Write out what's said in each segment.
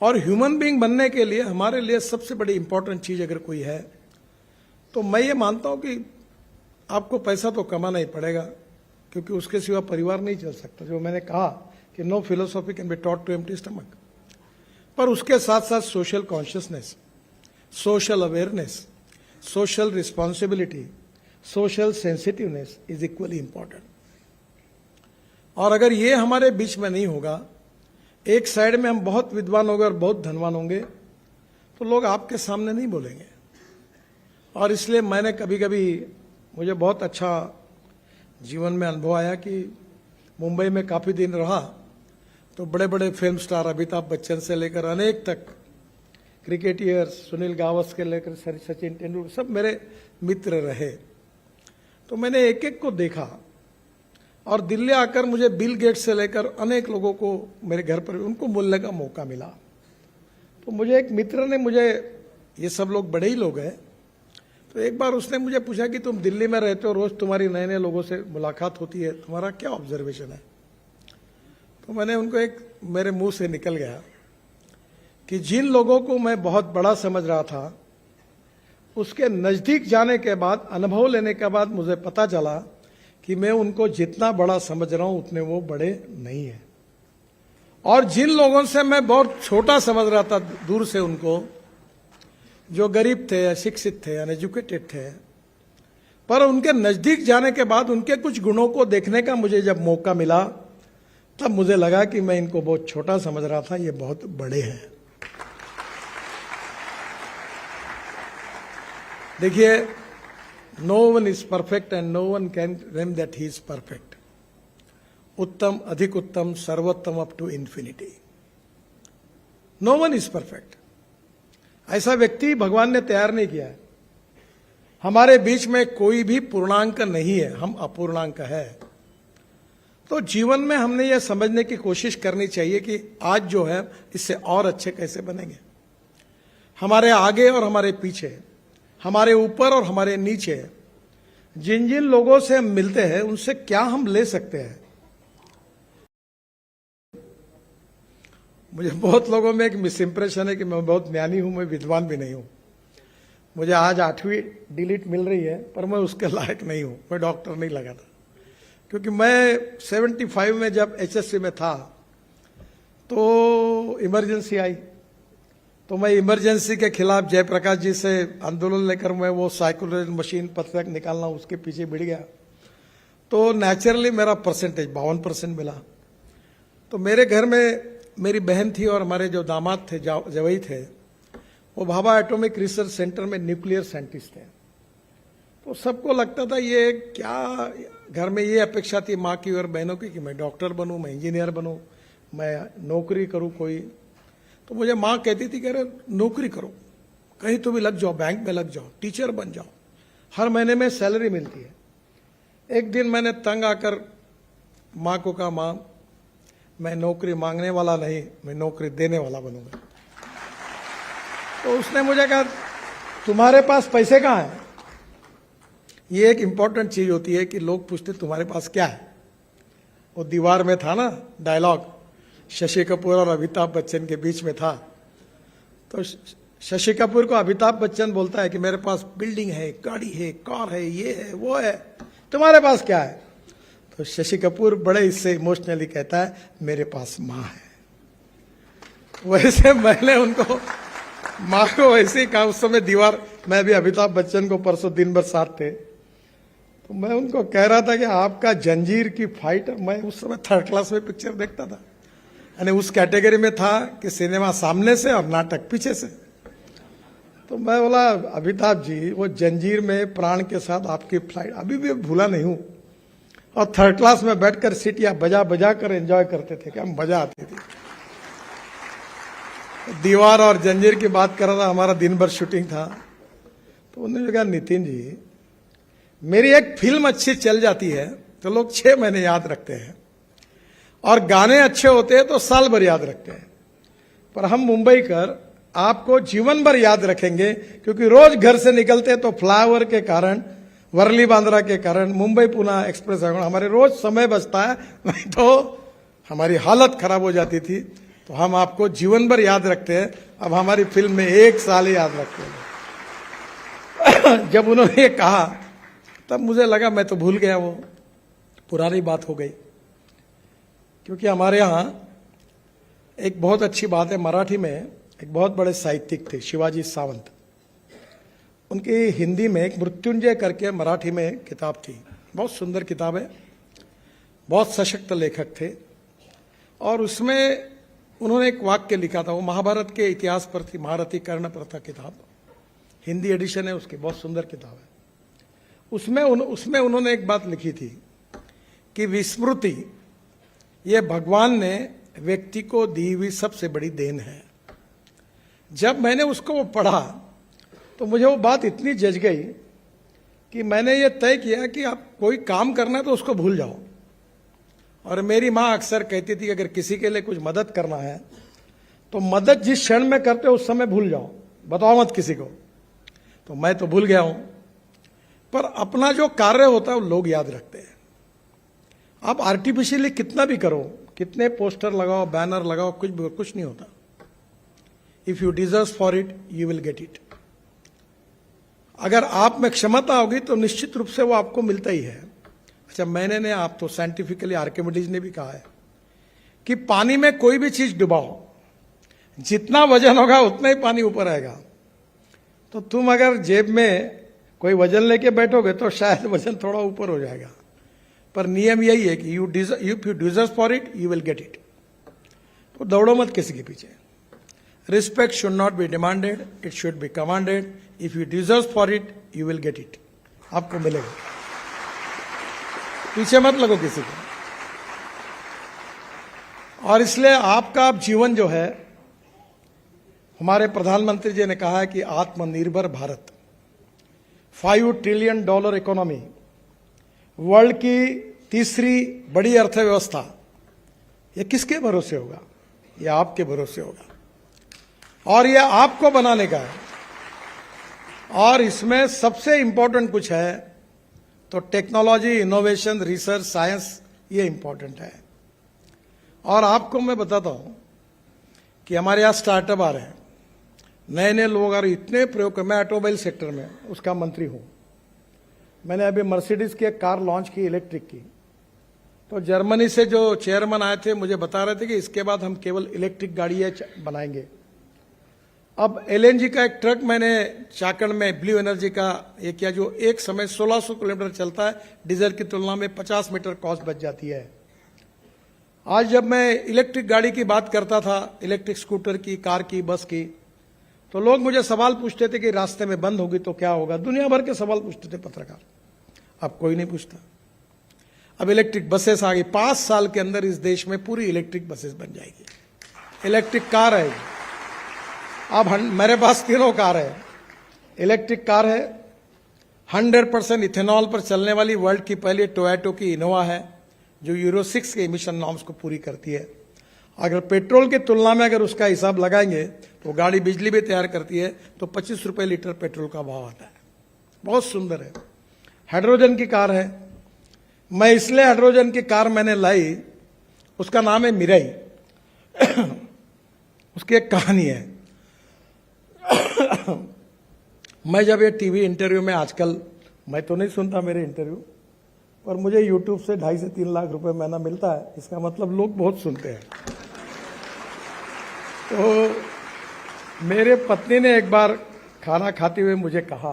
और human being बनने के लिए हमारे लिए सबसे बड़ी इंपॉर्टेंट चीज अगर कोई है तो मैं ये मानता हूं कि आपको पैसा तो कमाना ही पड़ेगा, क्योंकि उसके सिवा परिवार नहीं चल सकता। जो मैंने कहा कि no philosophy can be taught to empty stomach, पर उसके साथ साथ social consciousness, social awareness, social responsibility, social sensitiveness is equally important. और अगर ये हमारे बीच में नहीं होगा, एक साइड में हम बहुत विद्वान होंगे और बहुत धनवान होंगे, तो लोग आपके सामने नहीं बोलेंगे। और इसलिए मैंने कभी कभी, मुझे बहुत अच्छा जीवन में अनुभव आया कि मुंबई में काफी दिन रहा तो बड़े बड़े फिल्म स्टार अमिताभ बच्चन से लेकर अनेक तक, क्रिकेटियर्स सुनील गावस्कर लेकर सचिन तेंदुलकर, सब मेरे मित्र रहे। तो मैंने एक एक को देखा और दिल्ली आकर मुझे बिल गेट्स से लेकर अनेक लोगों को मेरे घर पर उनको मिलने का मौका मिला। तो मुझे एक मित्र ने, मुझे ये सब लोग बड़े ही लोग हैं, तो एक बार उसने मुझे पूछा कि तुम दिल्ली में रहते हो, रोज तुम्हारी नए नए लोगों से मुलाकात होती है, तुम्हारा क्या ऑब्जर्वेशन है? तो मैंने उनको, एक मेरे मुंह से निकल गया कि जिन लोगों को मैं बहुत बड़ा समझ रहा था, उसके नजदीक जाने के बाद, अनुभव लेने के बाद मुझे पता चला कि मैं उनको जितना बड़ा समझ रहा हूं उतने वो बड़े नहीं है। और जिन लोगों से मैं बहुत छोटा समझ रहा था दूर से, उनको जो गरीब थे, अशिक्षित थे, अनएजुकेटेड थे, पर उनके नजदीक जाने के बाद उनके कुछ गुणों को देखने का मुझे जब मौका मिला, तब मुझे लगा कि मैं इनको बहुत छोटा समझ रहा था, ये बहुत बड़े हैं। देखिए, no one is perfect and no one can claim that he is perfect. उत्तम, अधिक उत्तम, सर्वोत्तम, up to infinity. No one is perfect. ऐसा व्यक्ति भगवान ने तैयार नहीं किया है। हमारे बीच में कोई भी पूर्णांक नहीं है, हम अपूर्णांक है। तो जीवन में हमने यह समझने की कोशिश करनी चाहिए कि आज जो है इससे और अच्छे कैसे बनेंगे। हमारे आगे और हमारे पीछे, हमारे ऊपर और हमारे नीचे, जिन जिन लोगों से हम मिलते हैं उनसे क्या हम ले सकते हैं। मुझे बहुत लोगों में एक मिस इंप्रेशन है कि मैं बहुत ज्ञानी हूं, मैं विद्वान भी नहीं हूं। मुझे आज 8वीं डिलीट मिल रही है, पर मैं उसके लायक नहीं हूं। मैं डॉक्टर नहीं लगा था, क्योंकि मैं 75 में जब HSC में था तो इमरजेंसी आई, तो मैं इमरजेंसी के खिलाफ जयप्रकाश जी से आंदोलन लेकर मैं वो साइक्लोइड मशीन पत्रक निकालना, उसके पीछे भिड़ गया। तो नेचुरली मेरा परसेंटेज 52% मिला। तो मेरे घर में मेरी बहन थी और हमारे जो दामाद थे, जवई थे, वो भाभा एटॉमिक रिसर्च सेंटर में न्यूक्लियर साइंटिस्ट थे। तो सबको लगता था ये क्या, घर में ये अपेक्षा थी माँ की और बहनों की कि मैं डॉक्टर बनूं, मैं इंजीनियर बनूं, मैं नौकरी करूं कोई। तो मुझे माँ कहती थी कि अरे नौकरी करो, कहीं तो भी लग जाओ, बैंक में लग जाओ, टीचर बन जाओ, हर महीने में सैलरी मिलती है। एक दिन मैंने तंग आकर माँ को कहा, माँ मैं नौकरी मांगने वाला नहीं, मैं नौकरी देने वाला बनूंगा। तो उसने मुझे कहा तुम्हारे पास पैसे कहाँ हैं? ये एक इंपॉर्टेंट चीज होती है कि लोग पूछते तुम्हारे पास क्या है। वो दीवार में था ना डायलॉग, शशि कपूर और अमिताभ बच्चन के बीच में था। तो शशि कपूर को अमिताभ बच्चन बोलता है कि मेरे पास बिल्डिंग है, गाड़ी है, कार है, ये है, वो है, तुम्हारे पास क्या है? तो शशि कपूर बड़े इससे इमोशनली कहता है मेरे पास माँ है। वैसे मैंने उनको, माँ को वैसे ही कहा। उस समय दीवार, मैं भी अमिताभ बच्चन को परसों दिन भर साथ थे, तो मैं उनको कह रहा था कि आपका जंजीर की फाइट, मैं उस समय 3rd क्लास में पिक्चर देखता था, यानी उस कैटेगरी में था कि सिनेमा सामने से और नाटक पीछे से। तो मैं बोला अमिताभ जी, वो जंजीर में प्राण के साथ आपकी फ्लाइट अभी भी भूला नहीं हूं। और 3rd क्लास में बैठकर सीटियां बजा बजा कर एंजॉय करते थे, क्या मजा आती थी। दीवार और जंजीर की बात कर रहा था, हमारा दिन भर शूटिंग था। तो उन्होंने कहा नितिन जी, मेरी एक फिल्म अच्छी चल जाती है तो लोग 6 महीने याद रखते हैं, और गाने अच्छे होते हैं तो साल भर याद रखते हैं, पर हम मुंबई कर आपको जीवन भर याद रखेंगे, क्योंकि रोज घर से निकलते तो फ्लाईओवर के कारण, वर्ली बांद्रा के कारण, मुंबई पुणे एक्सप्रेस हमारे रोज समय बचता है, नहीं तो हमारी हालत खराब हो जाती थी। तो हम आपको जीवन भर याद रखते हैं। अब हमारी फिल्म में 1 साल ही याद रखते हैं। जब उन्होंने ये कहा तब मुझे लगा मैं तो भूल गया, वो पुरानी बात हो गई। क्योंकि हमारे यहाँ एक बहुत अच्छी बात है, मराठी में एक बहुत बड़े साहित्यिक थे शिवाजी सावंत, उनकी हिंदी में एक मृत्युंजय करके मराठी में किताब थी, बहुत सुंदर किताब है, बहुत सशक्त लेखक थे। और उसमें उन्होंने एक वाक्य लिखा था, वो महाभारत के इतिहास पर थी, महारथी कर्ण पर था किताब, हिंदी एडिशन है उसकी, बहुत सुंदर किताब है। उसमें उन्होंने एक बात लिखी थी कि विस्मृति ये भगवान ने व्यक्ति को दी हुई सबसे बड़ी देन है। जब मैंने उसको वो पढ़ा तो मुझे वो बात इतनी जज गई कि मैंने ये तय किया कि आप कोई काम करना है तो उसको भूल जाओ। और मेरी माँ अक्सर कहती थी कि अगर किसी के लिए कुछ मदद करना है तो मदद जिस क्षण में करते हो उस समय भूल जाओ, बताओ मत किसी को। तो मैं तो भूल गया हूं, पर अपना जो कार्य होता है वो लोग याद रखते हैं। आप आर्टिफिशियली कितना भी करो, कितने पोस्टर लगाओ, बैनर लगाओ, कुछ नहीं होता। If you deserve for it you will get it. अगर आप में क्षमता होगी तो निश्चित रूप से वो आपको मिलता ही है। अच्छा, मैंने ने आप तो साइंटिफिकली आर्किमिडीज ने भी कहा है कि पानी में कोई भी चीज डुबाओ, जितना वजन होगा उतना ही पानी ऊपर आएगा। तो तुम अगर जेब में कोई वजन लेके बैठोगे तो शायद वजन थोड़ा ऊपर हो जाएगा, पर नियम यही है कि if you deserve for it you will get it. तो दौड़ो मत किसी के पीछे। Respect should not be demanded, it should be commanded. If you deserve for it you will get it, आपको मिलेगा। पीछे मत लगो किसी को। और इसलिए आपका जीवन जो है, हमारे प्रधानमंत्री जी ने कहा है कि आत्मनिर्भर भारत, $5 ट्रिलियन इकोनॉमी, वर्ल्ड की तीसरी बड़ी अर्थव्यवस्था, ये किसके भरोसे होगा? ये आपके भरोसे होगा। और ये आपको बनाने का है। और इसमें सबसे इंपॉर्टेंट कुछ है तो टेक्नोलॉजी, इनोवेशन, रिसर्च, साइंस, ये इंपॉर्टेंट है। और आपको मैं बताता हूं कि हमारे यहां स्टार्टअप आ रहे हैं, नए नए लोग आ रहे, इतने प्रयोग। मैं ऑटोमोबाइल सेक्टर में उसका मंत्री हूं। मैंने अभी मर्सिडीज की एक कार लॉन्च की, इलेक्ट्रिक की। तो जर्मनी से जो चेयरमैन आए थे मुझे बता रहे थे कि इसके बाद हम केवल इलेक्ट्रिक गाड़ी बनाएंगे। अब एलएनजी का एक ट्रक मैंने चाकण में ब्लू एनर्जी का ये किया, जो एक समय 1600 किलोमीटर चलता है, डीजल की तुलना में 50 मीटर कॉस्ट बच जाती है। आज जब मैं इलेक्ट्रिक गाड़ी की बात करता था, इलेक्ट्रिक स्कूटर की, कार की, बस की, तो लोग मुझे सवाल पूछते थे कि रास्ते में बंद होगी तो क्या होगा। दुनिया भर के सवाल पूछते थे पत्रकार। अब कोई नहीं पूछता। अब इलेक्ट्रिक बसेस आ गई। 5 साल के अंदर इस देश में पूरी इलेक्ट्रिक बसेस बन जाएगी, इलेक्ट्रिक कार आएगी। अब मेरे पास 3 कार है, इलेक्ट्रिक कार है, 100% इथेनॉल पर चलने वाली वर्ल्ड की पहली टोयोटा की इनोवा है, जो यूरो 6 के इमिशन नॉर्म्स को पूरी करती है। अगर पेट्रोल की तुलना में अगर उसका हिसाब लगाएंगे तो गाड़ी बिजली भी तैयार करती है, तो 25 रुपए लीटर पेट्रोल का भाव आता है। बहुत सुंदर है। हाइड्रोजन की कार है। मैं इसलिए हाइड्रोजन की कार मैंने लाई, उसका नाम है मिराई। उसकी एक कहानी है। मैं जब ये टीवी इंटरव्यू में, आजकल मैं तो नहीं सुनता मेरे इंटरव्यू, पर मुझे यूट्यूब से 2.5 से 3 लाख रुपए महीना मिलता है। इसका मतलब लोग बहुत सुनते हैं। तो मेरे पत्नी ने एक बार खाना खाते हुए मुझे कहा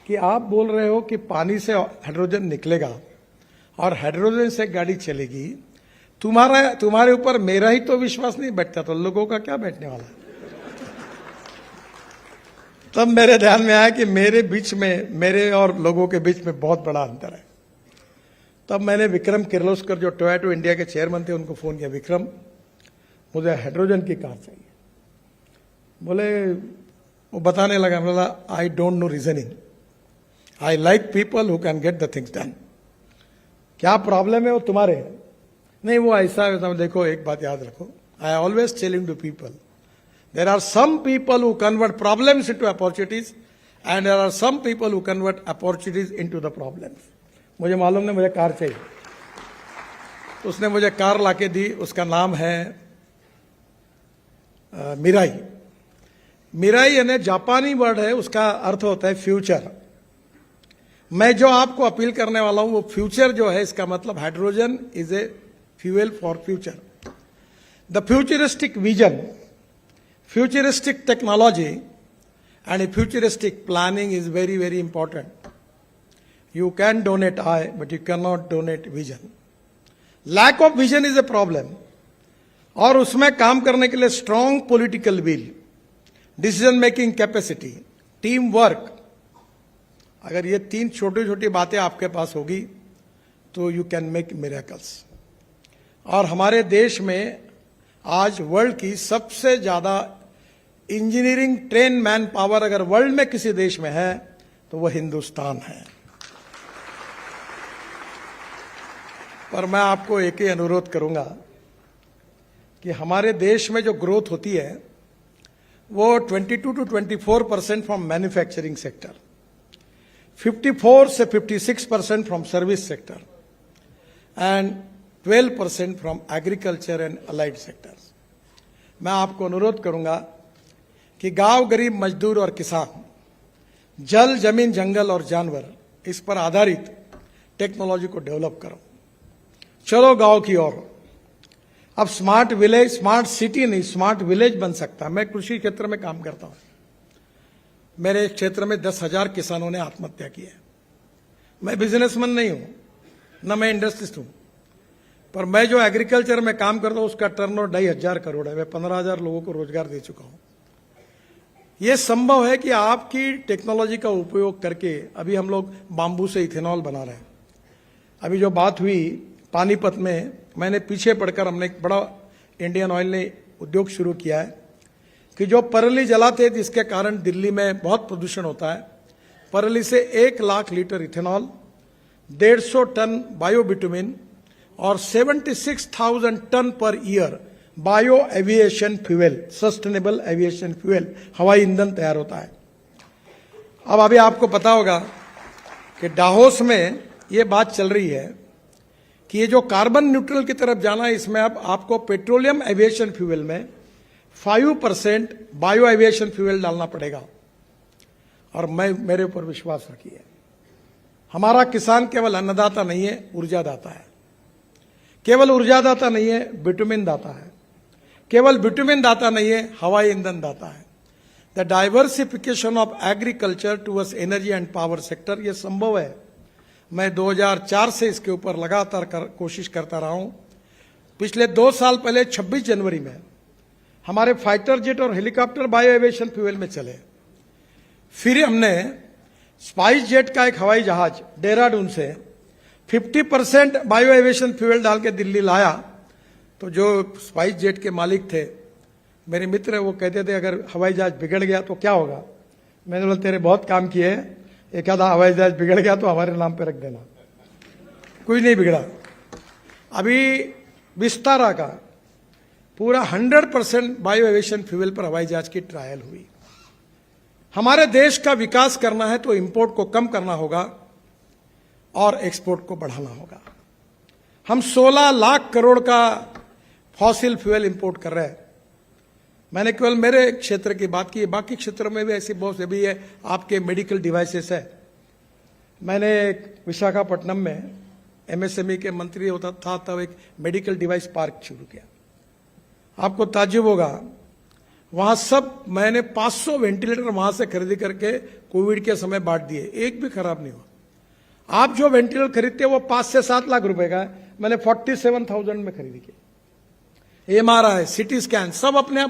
कि आप बोल रहे हो कि पानी से हाइड्रोजन निकलेगा और हाइड्रोजन से गाड़ी चलेगी, तुम्हारे ऊपर मेरा ही तो विश्वास नहीं बैठता, तो लोगों का क्या बैठने वाला है? तब मेरे ध्यान में आया कि मेरे बीच में, मेरे और लोगों के बीच में बहुत बड़ा अंतर है। तब मैंने विक्रम किर्लोस्कर, जो टोयोटा इंडिया के चेयरमैन थे, उनको फोन किया, विक्रम मुझे हाइड्रोजन की कार चाहिए। बोले, वो बताने लगा, बोला I don't know reasoning, I like people who can get the things done. क्या प्रॉब्लम है वो तुम्हारे है? नहीं, वो ऐसा है। देखो एक बात याद रखो, I always telling to people, there are some people who convert problems into opportunities and there are some people who convert opportunities into the problems. मुझे मालूम नहीं, मुझे कार चाहिए। तो उसने मुझे कार लाके दी, उसका नाम है मिराई। मिराई यानी जापानी वर्ड है, उसका अर्थ होता है फ्यूचर। मैं जो आपको अपील करने वाला हूं वो फ्यूचर जो है, इसका मतलब hydrogen is a fuel for future. The futuristic vision, futuristic technology and a futuristic planning is very, very important. You can donate eye, but you cannot donate vision. Lack of vision is a problem. और उसमें काम करने के लिए strong political will, decision making capacity, team work, अगर ये तीन छोटी छोटी बातें आपके पास होगी तो यू कैन मेक मिरेकल्स। और हमारे देश में आज वर्ल्ड की सबसे ज्यादा इंजीनियरिंग ट्रेन मैन पावर अगर वर्ल्ड में किसी देश में है तो वह हिंदुस्तान है। पर मैं आपको एक ही अनुरोध करूंगा कि हमारे देश में जो ग्रोथ होती है वो 22 to 24% फ्रॉम मैन्युफैक्चरिंग सेक्टर, 54 से 56% from service sector and 12% from agriculture and allied sectors. मैं आपको अनुरोध करूंगा कि गांव, गरीब, मजदूर और किसान, जल, जमीन, जंगल और जानवर, इस पर आधारित टेक्नोलॉजी को डेवलप करो। चलो गांव की ओर। अब स्मार्ट विलेज, स्मार्ट सिटी नहीं, स्मार्ट विलेज बन सकता है। मैं कृषि क्षेत्र में काम करता हूं। मेरे क्षेत्र में 10,000 किसानों ने आत्महत्या की है। मैं बिजनेसमैन नहीं हूं, न मैं इंडस्ट्रिस्ट हूं, पर मैं जो एग्रीकल्चर में काम करता हूं उसका टर्नओवर 2,500 करोड़ है। मैं 15,000 लोगों को रोजगार दे चुका हूं। यह संभव है कि आपकी टेक्नोलॉजी का उपयोग करके, अभी हम लोग बांबू से इथेनॉल बना रहे हैं। अभी जो बात हुई पानीपत में, मैंने पीछे पढ़कर, हमने एक बड़ा इंडियन ऑयल ने उद्योग शुरू किया है कि जो पराली जलाते जिसके कारण दिल्ली में बहुत प्रदूषण होता है, पराली से 1 lakh litre ethanol, 150 tonne biobitumen और 76,000 tonne per year bio aviation fuel, sustainable aviation fuel, हवाई ईंधन तैयार होता है। अब अभी आपको पता होगा कि डाहोस में ये बात चल रही है कि ये जो कार्बन न्यूट्रल की तरफ जाना है, इसमें अब आपको पेट्रोलियम एविएशन फ्यूल में 5% बायो एविएशन फ्यूल डालना पड़ेगा। और मेरे ऊपर विश्वास रखिए, हमारा किसान केवल अन्नदाता नहीं है, ऊर्जादाता है। केवल ऊर्जादाता नहीं है, बिटुमिन दाता है। केवल बिटुमिन दाता नहीं है, हवाई ईंधन दाता है। The diversification of agriculture towards energy and power sector, यह संभव है। मैं 2004 से इसके ऊपर लगातार कोशिश करता रहा हूं। पिछले 2 साल पहले 26 जनवरी में हमारे फाइटर जेट और हेलीकॉप्टर बायो एविएशन फ्यूल में चले। फिर हमने स्पाइस जेट का एक हवाई जहाज देहरादून से 50% बायो एविएशन फ्यूल डाल के दिल्ली लाया। तो जो स्पाइस जेट के मालिक थे, मेरे मित्र है, वो कहते थे अगर हवाई जहाज बिगड़ गया तो क्या होगा। मैंने बोला तेरे बहुत काम किए, एक आधा हवाई जहाज बिगड़ गया तो हमारे नाम पे रख देना। कुछ नहीं बिगड़ा। अभी विस्तारा का पूरा 100% बायो एविएशन फ्यूल पर हवाई जहाज की ट्रायल हुई। हमारे देश का विकास करना है तो इंपोर्ट को कम करना होगा और एक्सपोर्ट को बढ़ाना होगा। हम 16 लाख करोड़ का फॉसिल फ्यूल इंपोर्ट कर रहे हैं। मैंने केवल मेरे क्षेत्र की बात की, बाकी क्षेत्रों में भी ऐसी बहुत से भी है। आपके मेडिकल डिवाइसेस है। मैंने विशाखापट्टनम में एमएसएमई के मंत्री होता था तब एक मेडिकल डिवाइस पार्क शुरू किया। आपको ताज्जुब होगा, वहां सब मैंने 500 वेंटिलेटर वहां से खरीदी करके कोविड के समय बांट दिए, एक भी खराब नहीं हुआ। आप जो वेंटिलेटर खरीदते हैं वो 5 से 7 लाख रुपए का है, मैंने 47,000 में खरीदी की। एमआरआई, सीटी स्कैन सब अपने आप